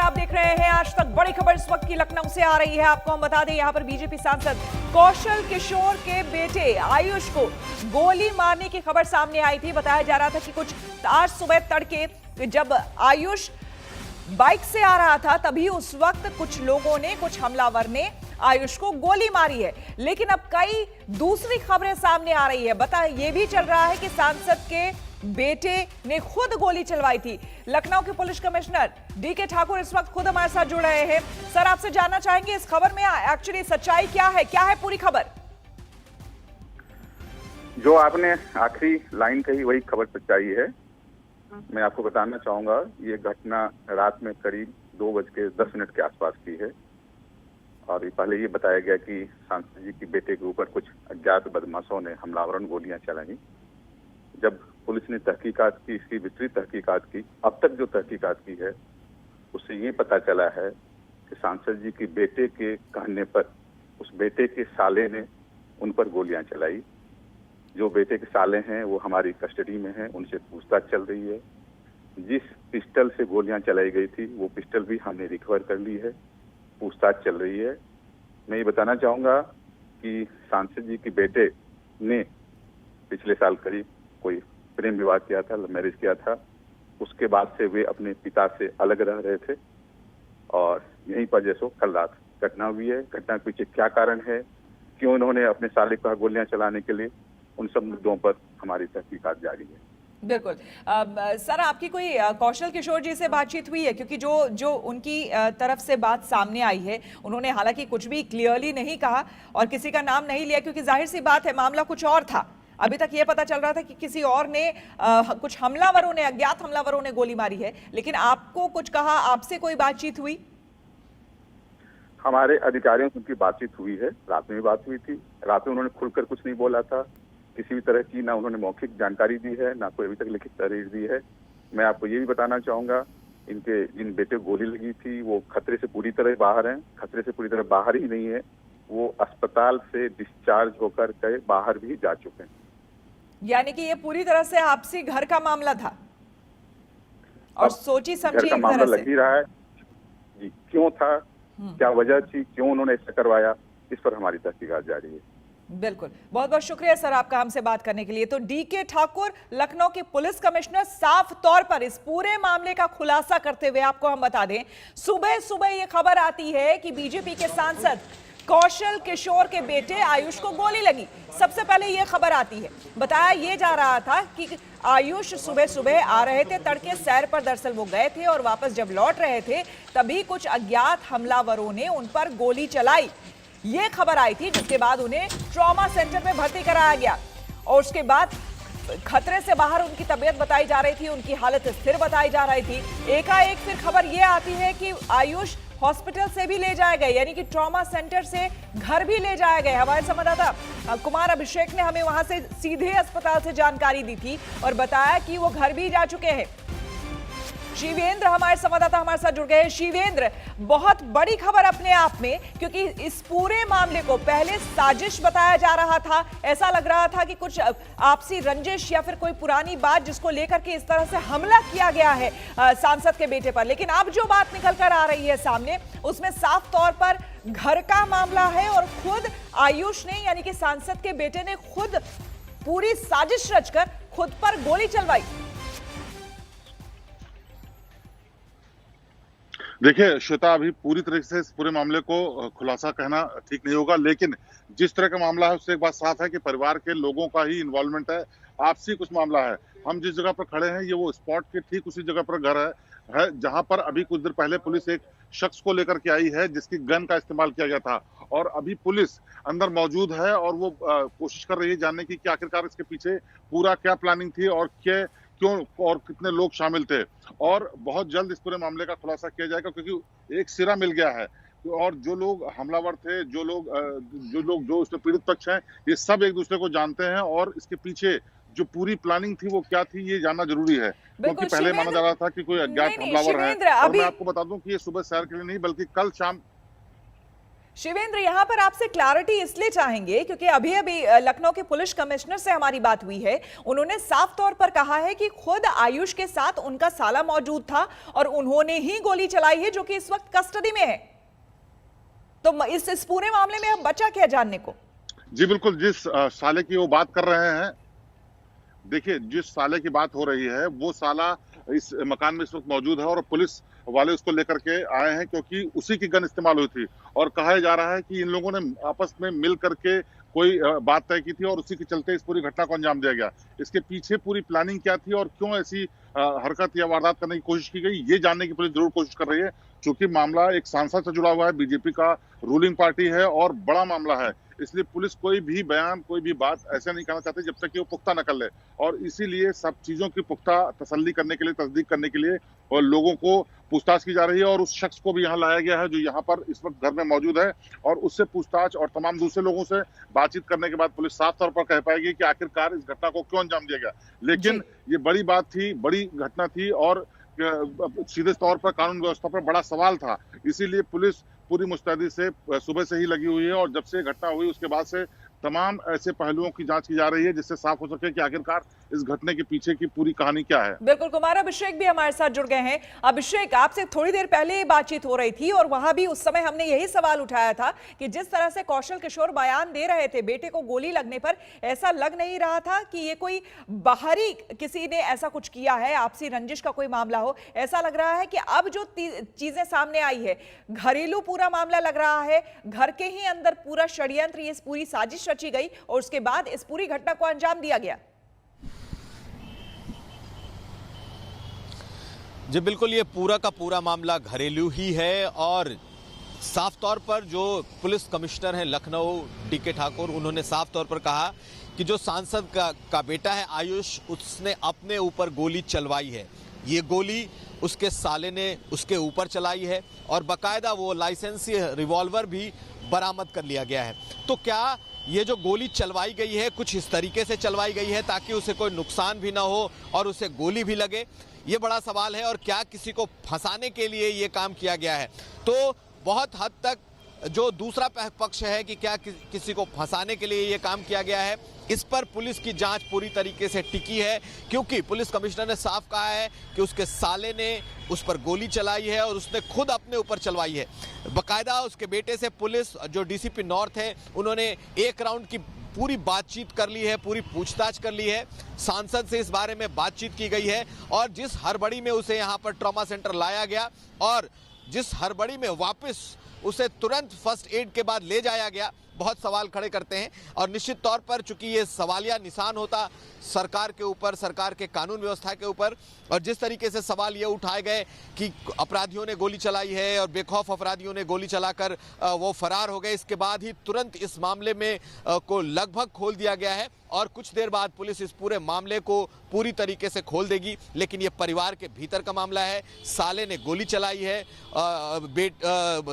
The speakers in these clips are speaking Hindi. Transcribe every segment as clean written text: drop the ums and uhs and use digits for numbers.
आप देख रहे हैं आज तक। बड़ी खबर इस वक्त की लखनऊ से आ रही है। आपको हम बता दें, यहां पर बीजेपी सांसद कौशल किशोर के बेटे आयुष को गोली मारने की खबर सामने आई थी। बताया जा रहा था कि कुछ आज सुबह तड़के जब आयुष बाइक से आ रहा था तभी उस वक्त कुछ लोगों ने, कुछ हमलावर ने आयुष को गोली मारी है। लेकिन अब कई दूसरी खबरें सामने आ रही है। ये भी चल रहा है कि सांसद के बेटे ने खुद गोली चलवाई थी। लखनऊ के पुलिस कमिश्नर डीके ठाकुर इस वक्त खुद हमारे साथ जुड़ रहे हैं। सर, आपसे जानना चाहेंगे इस खबर में एक्चुअली सच्चाई क्या है पूरी खबर? जो आपने आखिरी लाइन कही वही खबर सच्चाई है। मैं आपको बताना चाहूंगा, ये घटना रात में करीब 2:10 के आसपास की है। और पहले ये बताया गया कि सांसद जी के बेटे के ऊपर कुछ अज्ञात बदमाशों ने हमलावरों ने गोलियां चलाई। जब पुलिस ने तहकीकात की, इसकी विस्तृत तहकीकात की, अब तक जो तहकीकात की है उससे ये पता चला है कि सांसद जी के बेटे के कहने पर उस बेटे के साले ने उन पर गोलियां चलाई। जो बेटे के साले हैं वो हमारी कस्टडी में हैं, उनसे पूछताछ चल रही है। जिस पिस्टल से गोलियां चलाई गई थी वो पिस्टल भी हमने रिकवर कर ली है, पूछताछ चल रही है। मैं ये बताना चाहूंगा कि सांसद जी के बेटे ने पिछले साल करीब कोई प्रेम विवाह किया था, लव मैरिज किया था। उसके बाद से वे अपने पिता से अलग रह रहे थे और यहीं पर जैसो कल रात घटना हुई है। घटना के पीछे क्या कारण है, क्यों उन्होंने अपने साले को गोलियां चलाने के लिए, उन सब मुद्दों पर हमारी तहकीकात जारी है। बिल्कुल। सर, आपकी कोई कौशल किशोर जी से बातचीत हुई है? क्योंकि जो उनकी तरफ से बात सामने आई है, उन्होंने हालांकि कुछ भी क्लियरली नहीं कहा और किसी का नाम नहीं लिया, क्योंकि जाहिर सी बात है मामला कुछ और था। अभी तक ये पता चल रहा था कि किसी और ने, कुछ हमलावरों ने, अज्ञात हमलावरों ने गोली मारी है। लेकिन आपको कुछ कहा, आपसे कोई बातचीत हुई? हमारे अधिकारियों से उनकी बातचीत हुई है, रात में भी बात हुई थी। रात में उन्होंने खुलकर कुछ नहीं बोला था, किसी भी तरह की ना उन्होंने मौखिक जानकारी दी है, ना कोई अभी तक लिखित तहरीर दी है। मैं आपको ये भी बताना चाहूंगा, इनके जिन बेटे को गोली लगी थी वो खतरे से पूरी तरह बाहर हैं। खतरे से पूरी तरह बाहर ही नहीं है, वो अस्पताल से डिस्चार्ज होकर के बाहर भी जा चुके हैं। यानी कि ये पूरी तरह से आपसी घर का मामला था और सोची समझी एक मामला तरह लग ही रहा है जी। क्यों था, क्या वजह थी, क्यों उन्होंने ऐसा करवाया, इस पर हमारी तहकीकात जारी है। बिल्कुल, बहुत बहुत शुक्रिया सर आपका हमसे बात करने के लिए। तो डीके ठाकुर, लखनऊ के पुलिस कमिश्नर, साफ तौर पर इस पूरे मामले का खुलासा करते हुए आपको हम बता दें, सुबह सुबह ये खबर आती है कि बीजेपी के सांसद कौशल किशोर के बेटे आयुष को गोली लगी। सबसे पहले ये खबर आती है। बताया ये जा रहा था कि आयुष सुबह सुबह आ रहे थे, तड़के सैर पर दरअसल वो गए थे और वापस जब लौट रहे थे तभी कुछ अज्ञात हमलावरों ने उन पर गोली चलाई। ये खबर आई थी, जिसके बाद उन्हें ट्रॉमा सेंटर में भर्ती कराया गया और उसके बाद खतरे से बाहर उनकी तबीयत बताई जा रही थी, उनकी हालत स्थिर बताई जा रही थी। एकाएक फिर खबर ये आती है कि आयुष हॉस्पिटल से भी ले जाए गए, यानी कि ट्रॉमा सेंटर से घर भी ले जाए गए। हमारे संवाददाता कुमार अभिषेक ने हमें वहां से सीधे अस्पताल से जानकारी दी थी और बताया कि वो घर भी जा चुके हैं। शिवेंद्र हमारे संवाददाता हमारे साथ जुड़ गए हैं। शिवेंद्र, बहुत बड़ी खबर अपने आप में, क्योंकि इस पूरे मामले को पहले साजिश बताया जा रहा था। ऐसा लग रहा था कि कुछ आपसी रंजिश या फिर कोई पुरानी बात जिसको लेकर के इस तरह से हमला किया गया है सांसद के बेटे पर। लेकिन अब जो बात निकल कर आ रही है सामने, उसमें साफ तौर पर घर का मामला है और खुद आयुष ने, यानी कि सांसद के बेटे ने खुद पूरी साजिश रचकर खुद पर गोली चलवाई। देखिए श्वेता, अभी पूरी तरीके से इस पूरे मामले को खुलासा कहना ठीक नहीं होगा, लेकिन जिस तरह का मामला है उससे एक बात साफ है कि परिवार के लोगों का ही इन्वॉल्वमेंट है, आपसी कुछ मामला है। हम जिस जगह पर खड़े हैं ये वो स्पॉट के ठीक उसी जगह पर घर है जहां पर अभी कुछ देर पहले पुलिस एक शख्स को लेकर के आई है जिसकी गन का इस्तेमाल किया गया था और अभी पुलिस अंदर मौजूद है और वो कोशिश कर रही है जानने की कि आखिरकार इसके पीछे पूरा क्या प्लानिंग थी और क्यों और कितने लोग शामिल थे। और बहुत जल्द इस पूरे मामले का खुलासा किया जाएगा, क्योंकि एक सिरा मिल गया है और जो लोग हमलावर थे, जो उसमें पीड़ित पक्ष हैं, ये सब एक दूसरे को जानते हैं और इसके पीछे जो पूरी प्लानिंग थी वो क्या थी ये जानना जरूरी है, क्योंकि पहले माना जा रहा था कि कोई अज्ञात हमलावर है। और मैं आपको बता दूं कि ये सुबह सैर के लिए नहीं बल्कि कल शाम शिवेंद्र, यहाँ पर आपसे क्लैरिटी इसलिए चाहेंगे क्योंकि अभी अभी लखनऊ के पुलिस कमिश्नर से हमारी बात हुई है। उन्होंने साफ तौर पर कहा है कि खुद आयुष के साथ उनका साला मौजूद था और उन्होंने ही गोली चलाई है, जो कि इस वक्त कस्टडी में है। तो इस पूरे मामले में अब बचा क्या जानने को? जी बिल्कुल, जिस साले की वो बात कर रहे हैं, देखिए जिस साले की बात हो रही है वो साला इस मकान में इस वक्त मौजूद है और पुलिस वाले उसको लेकर के आए हैं क्योंकि उसी की गन इस्तेमाल हुई थी और कहा जा रहा है कि इन लोगों ने आपस में मिल करके कोई बात तय की थी और उसी के चलते इस पूरी घटना को अंजाम दिया गया। इसके पीछे पूरी प्लानिंग क्या थी और क्यों ऐसी हरकत या वारदात करने की कोशिश की गई, ये जानने की पुलिस जरूर कोशिश कर रही है। क्योंकि मामला एक सांसद से जुड़ा हुआ है, बीजेपी का रूलिंग पार्टी है और बड़ा मामला है, इसलिए पुलिस कोई भी बयान कोई भी बात ऐसे नहीं करना चाहती जब तक कि वो पुख्ता न कर ले। और इसीलिए सब चीजों की पुख्ता तसल्ली करने के लिए, तस्दीक करने के लिए और लोगों को पूछताछ की जा रही है और उस शख्स को भी यहाँ लाया गया है जो यहाँ पर इस वक्त घर में मौजूद है और उससे पूछताछ और तमाम दूसरे लोगों से बातचीत करने के बाद पुलिस साफ तौर पर कह पाएगी कि आखिरकार इस घटना को क्यों अंजाम दिया गया। लेकिन ये बड़ी बात थी, बड़ी घटना थी और सीधे तौर पर कानून व्यवस्था पर बड़ा सवाल था। इसीलिए पुलिस पूरी मुस्तैदी से सुबह से ही लगी हुई है और जब से घटना हुई उसके बाद से तमाम ऐसे पहलुओं की जांच की जा रही है जिससे साफ हो सके कि आखिरकार इस घटने के पीछे की पूरी कहानी क्या है। बिल्कुल, कुमार अभिषेक भी हमारे साथ जुड़ गए हैं। अभिषेक, आपसे थोड़ी देर पहले बातचीत हो रही थी और वहां भी उस समय हमने यही सवाल उठाया था कि जिस तरह से कौशल किशोर बयान दे रहे थे बेटे को गोली लगने पर, ऐसा लग नहीं रहा था कि ये कोई बाहरी किसी ने ऐसा कुछ किया है, आपसी रंजिश का कोई मामला हो। ऐसा लग रहा है कि अब जो चीजें सामने आई है, घरेलू पूरा मामला लग रहा है, घर के ही अंदर पूरा षड्यंत्र, ये पूरी साजिश रची गई और उसके बाद इस पूरी घटना को अंजाम दिया गया। जी बिल्कुल, ये पूरा का पूरा मामला घरेलू ही है और साफ तौर पर जो पुलिस कमिश्नर हैं लखनऊ डीके ठाकुर, उन्होंने साफ तौर पर कहा कि जो सांसद का बेटा है आयुष, उसने अपने ऊपर गोली चलवाई है। ये गोली उसके साले ने उसके ऊपर चलाई है और बाकायदा वो लाइसेंसी रिवॉल्वर भी बरामद कर लिया गया है। तो क्या ये जो गोली चलवाई गई है कुछ इस तरीके से चलवाई गई है ताकि उसे कोई नुकसान भी ना हो और उसे गोली भी लगे? ये बड़ा सवाल है। और क्या किसी को फंसाने के लिए ये काम किया गया है? तो बहुत हद तक जो दूसरा पक्ष है कि क्या किसी को फंसाने के लिए ये काम किया गया है, इस पर पुलिस की जांच पूरी तरीके से टिकी है क्योंकि पुलिस कमिश्नर ने साफ कहा है कि उसके साले ने उस पर गोली चलाई है और उसने खुद अपने ऊपर चलवाई है। बाकायदा उसके बेटे से पुलिस जो डीसीपी नॉर्थ है, उन्होंने एक राउंड की पूरी बातचीत कर ली है, पूरी पूछताछ कर ली है। सांसद से इस बारे में बातचीत की गई है और जिस हड़बड़ी में उसे यहाँ पर ट्रॉमा सेंटर लाया गया और जिस हड़बड़ी में वापस उसे तुरंत फर्स्ट एड के बाद ले जाया गया, बहुत सवाल खड़े करते हैं। और निश्चित तौर पर चूंकि ये सवालिया निशान होता सरकार के ऊपर, सरकार के कानून व्यवस्था के ऊपर, और जिस तरीके से सवाल ये उठाए गए कि अपराधियों ने गोली चलाई है और बेखौफ अपराधियों ने गोली चलाकर वो फरार हो गए, इसके बाद ही तुरंत इस मामले में को लगभग खोल दिया गया है और कुछ देर बाद पुलिस इस पूरे मामले को पूरी तरीके से खोल देगी। लेकिन ये परिवार के भीतर का मामला है। साले ने गोली चलाई है,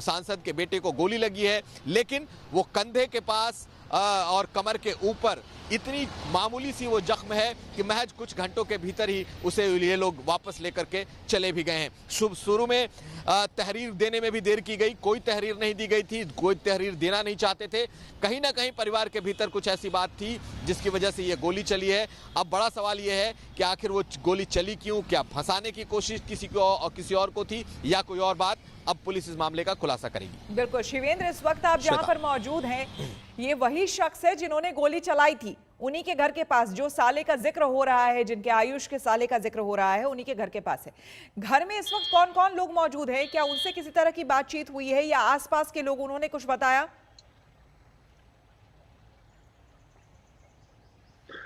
सांसद के बेटे को गोली लगी है, लेकिन वो कंधे के पास और कमर के ऊपर इतनी मामूली सी वो जख्म है कि महज कुछ घंटों के भीतर ही उसे ये लोग वापस लेकर के चले भी गए हैं। शुरू में तहरीर देने में भी देर की गई, कोई तहरीर नहीं दी गई थी, कोई तहरीर देना नहीं चाहते थे। कहीं ना कहीं परिवार के भीतर कुछ ऐसी बात थी जिसकी वजह से ये गोली चली है। अब बड़ा सवाल ये है कि आखिर वो गोली चली क्यों? क्या फंसाने की कोशिश किसी और को थी या कोई और बात? अब पुलिस इस मामले का खुलासा करेगी। बिल्कुल शिवेंद्र, इस वक्त आप जहां पर मौजूद हैं, ये वही शख्स है जिन्होंने गोली चलाई थी। उन्हीं के घर के पास जो साले का जिक्र हो रहा है, जिनके आयुष के साले का जिक्र हो रहा है, उन्हीं के घर के पास है। घर में इस वक्त कौन कौन लोग मौजूद हैं? क्या उनसे किसी तरह की बातचीत हुई है या आसपास के लोग, उन्होंने कुछ बताया?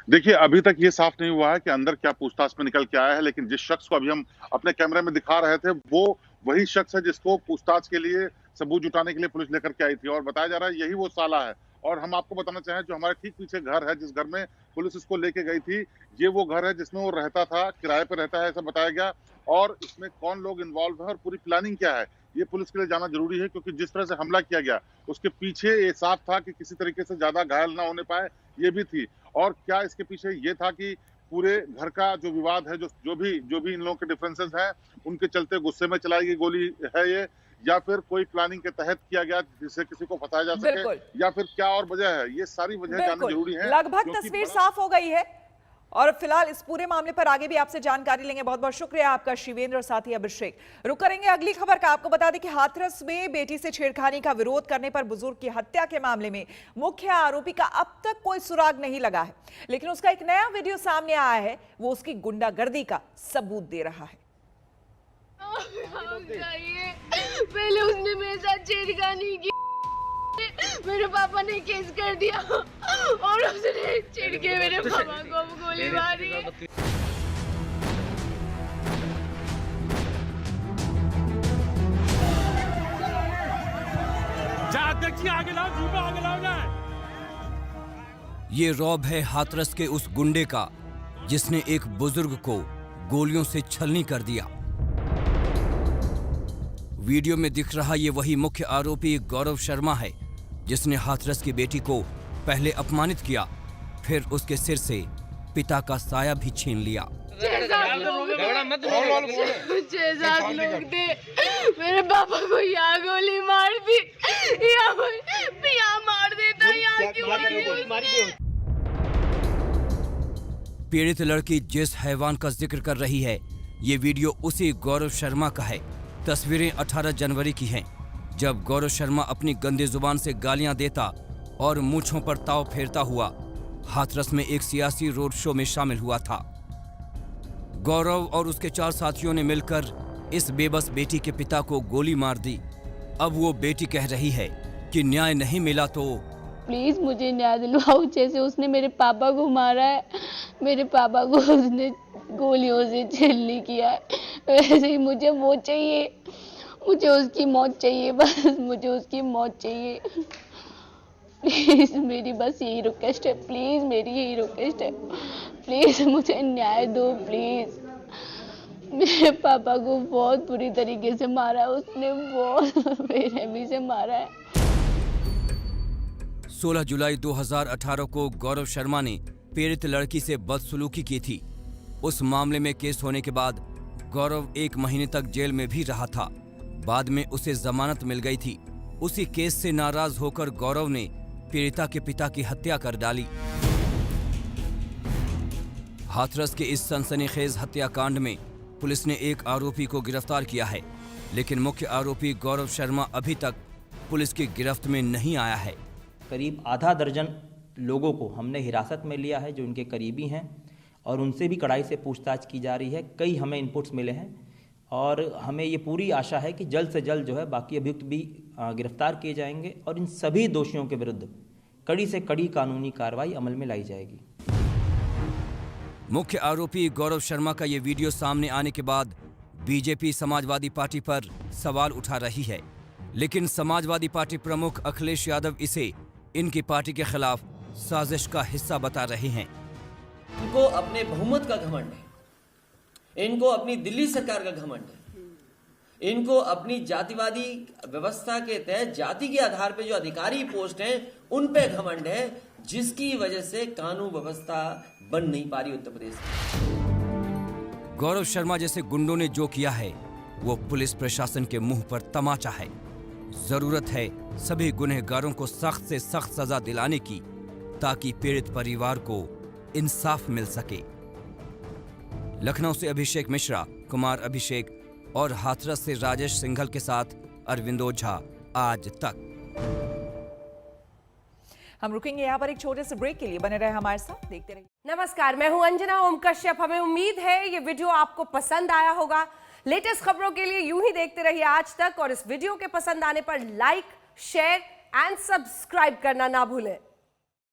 देखिए, अभी तक ये साफ नहीं हुआ है कि अंदर क्या पूछताछ में निकल के आया है, लेकिन जिस शख्स को अभी हम अपने कैमरे में दिखा रहे थे वो वही शख्स है जिसको पूछताछ के लिए, सबूत जुटाने के लिए पुलिस लेकर के आई थी और बताया जा रहा है यही वो साला है। और हम आपको बताना चाहें, जो हमारे ठीक पीछे घर है, जिस घर में पुलिस इसको लेके गई थी, ये वो घर है जिसमें वो रहता था, किराए पे रहता है, ऐसा बताया गया। और इसमें कौन लोग इन्वॉल्व है और पूरी प्लानिंग क्या है, ये पुलिस के लिए जाना जरूरी है, क्योंकि जिस तरह से हमला किया गया उसके पीछे ये साफ था कि किसी तरीके से ज्यादा घायल ना होने पाए, ये भी थी। और क्या इसके पीछे ये था कि पूरे घर का जो विवाद है, जो भी इन लोगों के डिफरेंसेस हैं, उनके चलते गुस्से में चलाई गई गोली है ये, या फिर कोई प्लानिंग के तहत किया गया जिससे किसी को फंसाया जा सके, या फिर क्या और वजह है, ये सारी वजह जानना जरूरी है। लगभग तस्वीर साफ हो गई है और फिलहाल इस पूरे मामले पर आगे भी आपसे जानकारी लेंगे। बहुत बहुत शुक्रिया आपका शिवेंद्र और साथी अभिषेक। रुक करेंगे अगली खबर का। आपको बता दें कि हाथरस में बेटी से छेड़खानी का विरोध करने पर बुजुर्ग की हत्या के मामले में मुख्य आरोपी का अब तक कोई सुराग नहीं लगा है, लेकिन उसका एक नया वीडियो सामने आया है। वो उसकी गुंडागर्दी का सबूत दे रहा है। पहले उसने मेरे साथ छेड़खानी की, मेरे पापा ने केस कर दिया और उसने चिढ़ के मेरे पापा को गोली मारी। ये रौब है हाथरस के उस गुंडे का जिसने एक बुजुर्ग को गोलियों से छलनी कर दिया। वीडियो में दिख रहा ये वही मुख्य आरोपी गौरव शर्मा है जिसने हाथरस की बेटी को पहले अपमानित किया, फिर उसके सिर से पिता का साया भी छीन लिया। 6-7 लोग थे, मेरे पापा को यहाँ गोली मार दी, यहाँ मार देता, यहाँ की मारी। पीड़ित लड़की जिस हैवान का जिक्र कर रही है, ये वीडियो उसी गौरव शर्मा का है। तस्वीरें 18 जनवरी की हैं, जब गौरव शर्मा अपनी गंदी जुबान से गालियां देता और मूंछों पर ताव फेरता हुआ हाथरस में एक सियासी रोड शो में शामिल हुआ था। गौरव और उसके 4 साथियों ने मिलकर इस बेबस बेटी के पिता को गोली मार दी। अब वो बेटी कह रही है कि न्याय नहीं मिला तो प्लीज मुझे न्याय दिलवाओ। जैसे उसने मेरे पापा को मारा है, मेरे पापा को उसने गोलियों से छलनी किया है, वैसे ही मुझे वो चाहिए, मुझे उसकी मौत चाहिए, बस मुझे उसकी मौत चाहिए। प्लीज मेरी बस यही रिक्वेस्ट है, प्लीज मेरी यही रिक्वेस्ट है, प्लीज मुझे न्याय दो प्लीज। मेरे पापा को बहुत बुरी तरीके से मारा है उसने, बहुत बेरहमी से मारा है। 16 जुलाई 2018 को गौरव शर्मा ने पीड़ित लड़की से बदसलूकी की थी। उस मामले में केस होने के बाद गौरव 1 महीने तक जेल में भी रहा था। बाद में उसे जमानत मिल गई थी। उसी केस से नाराज होकर गौरव ने पीड़िता के पिता की हत्या कर डाली। हाथरस के इस सनसनीखेज हत्याकांड में पुलिस ने एक आरोपी को गिरफ्तार किया है, लेकिन मुख्य आरोपी गौरव शर्मा अभी तक पुलिस की गिरफ्त में नहीं आया है। करीब आधा दर्जन लोगों को हमने हिरासत में लिया है जो इनके करीबी हैं, और उनसे भी कड़ाई से पूछताछ की जा रही है। कई हमें इनपुट्स मिले हैं और हमें ये पूरी आशा है कि जल्द से जल्द जो है बाकी अभियुक्त भी गिरफ्तार किए जाएंगे और इन सभी दोषियों के विरुद्ध कड़ी से कड़ी कानूनी कार्रवाई अमल में लाई जाएगी। मुख्य आरोपी गौरव शर्मा का ये वीडियो सामने आने के बाद बीजेपी समाजवादी पार्टी पर सवाल उठा रही है, लेकिन समाजवादी पार्टी प्रमुख अखिलेश यादव इसे इनकी पार्टी के खिलाफ साजिश का हिस्सा बता रहे हैं। इनको अपने बहुमत का घमंड है, इनको अपनी दिल्ली सरकार का घमंड है, इनको अपनी जातिवादी व्यवस्था के तहत जाति के आधार पर जो अधिकारी पोस्ट हैं उन पे घमंड है, जिसकी वजह से कानून व्यवस्था बन नहीं पा रही उत्तर प्रदेश में। गौरव शर्मा जैसे गुंडों ने जो किया है वो पुलिस प्रशासन के मुंह पर तमाचा है। जरूरत है सभी गुनहगारों को सख्त से सख्त सजा दिलाने की, ताकि पीड़ित परिवार को इंसाफ मिल सके। लखनऊ से अभिषेक मिश्रा, कुमार अभिषेक और हाथरस से राजेश सिंघल के साथ अरविंद ओझा, आज तक। हम रुकेंगे यहाँ पर एक छोटे से ब्रेक के लिए, बने रहे हमारे साथ, देखते रहिए। नमस्कार, मैं हूं अंजना ओम कश्यप। हमें उम्मीद है ये वीडियो आपको पसंद आया होगा। लेटेस्ट खबरों के लिए यूं ही देखते रहिए आज तक, और इस वीडियो के पसंद आने पर लाइक, शेयर एंड सब्सक्राइब करना ना भूलें।